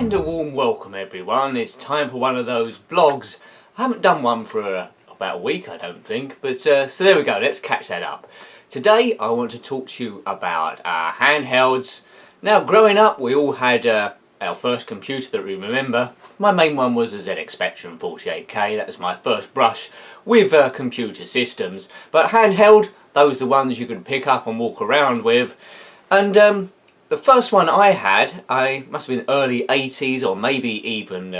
And a warm welcome everyone. It's time for one of those vlogs. I haven't done one for about a week, I don't think, but so there we go, let's catch that up. Today I want to talk to you about handhelds. Now growing up we all had our first computer that we remember. My main one was a ZX Spectrum 48K, that was my first brush with computer systems. But handheld, those are the ones you could pick up and walk around with. And the first one I had, I must have been early 80s or maybe even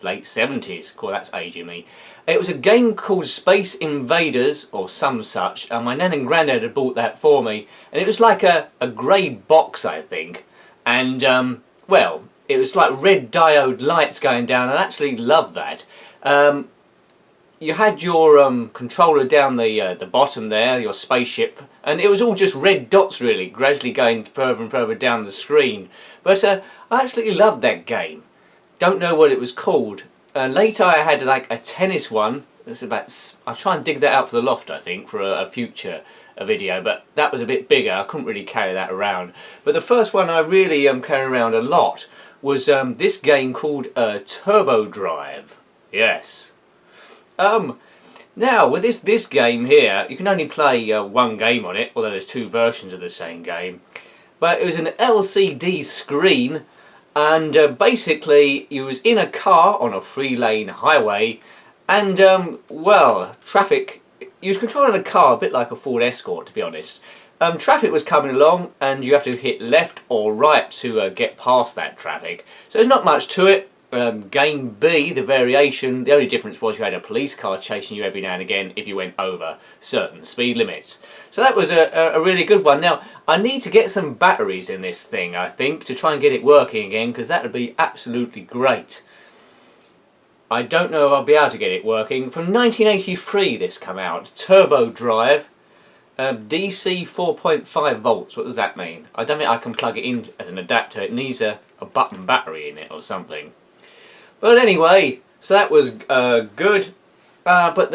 late 70s. Cool, that's aging me. It was a game called Space Invaders or some such. My nan and granddad had bought that for me, and it was like a grey box, I think. And well, it was like red diode lights going down. I actually loved that. You had your controller down the bottom there, your spaceship, and it was all just red dots really, gradually going further and further down the screen. But I actually loved that game. Don't know what it was called. Later I had like a tennis one. It's about, I'll try and dig that out for the loft, I think, for a future video, but that was a bit bigger. I couldn't really carry that around. But the first one I really carried around a lot was this game called Turbo Drive. Yes. Now with this game here, you can only play one game on it, although there's two versions of the same game. But it was an LCD screen, and basically you was in a car on a 3-lane highway, and well, traffic. You was controlling a car a bit like a Ford Escort, to be honest. Traffic was coming along, and you have to hit left or right to get past that traffic. So there's not much to it. Game B, the variation, the only difference was you had a police car chasing you every now and again if you went over certain speed limits. So that was a really good one. Now, I need to get some batteries in this thing, I think, to try and get it working again, because that would be absolutely great. I don't know if I'll be able to get it working. From 1983 this came out, Turbo Drive, DC 4.5 volts. What does that mean? I don't think I can plug it in as an adapter. It needs a button battery in it or something. But anyway, so that was good. But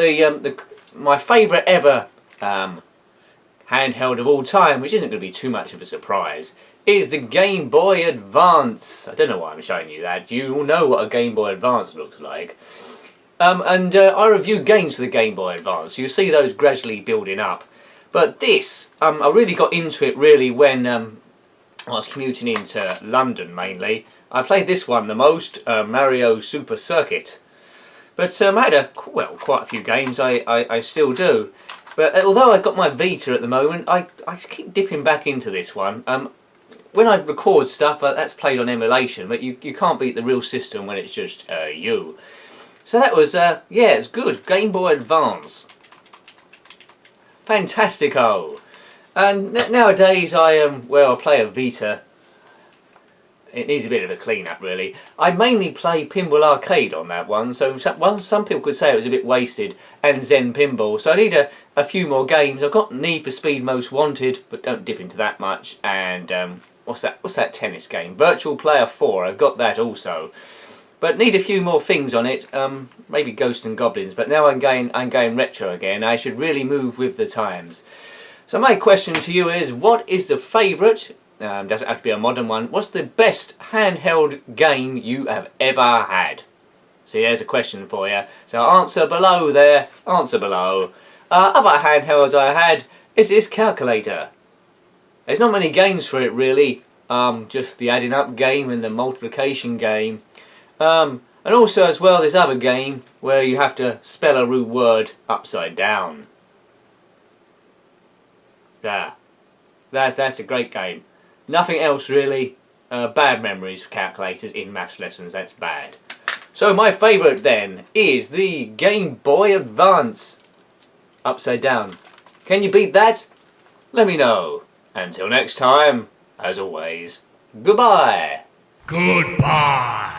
my favourite ever handheld of all time, which isn't going to be too much of a surprise, is the Game Boy Advance. I don't know why I'm showing you that. You all know what a Game Boy Advance looks like. I reviewed games for the Game Boy Advance. So you'll see those gradually building up. But this, I really got into it really when I was commuting into London mainly. I played this one the most, Mario Super Circuit. But I had quite a few games, I still do. But although I've got my Vita at the moment, I keep dipping back into this one. When I record stuff, that's played on emulation, but you can't beat the real system when it's just you. So that was, yeah, it's good. Game Boy Advance. Fantastico. And nowadays I play a Vita. It needs a bit of a clean up really. I mainly play Pinball Arcade on that one, so some people could say it was a bit wasted, and Zen Pinball, so I need a few more games. I've got Need for Speed Most Wanted, but don't dip into that much, and what's that tennis game? Virtual Player 4, I've got that also. But need a few more things on it, maybe Ghosts and Goblins, but now I'm going retro again. I should really move with the times. So my question to you is, what is the favourite, doesn't have to be a modern one, what's the best handheld game you have ever had? See, there's a question for you. So answer below there, answer below. Other handhelds I had is this calculator. There's not many games for it really, just the adding up game and the multiplication game. And also as well this other game where you have to spell a rude word upside down. There. That's a great game. Nothing else really. Bad memories for calculators in maths lessons, that's bad. So my favourite then is the Game Boy Advance. Upside down. Can you beat that? Let me know. Until next time, as always, goodbye. Goodbye.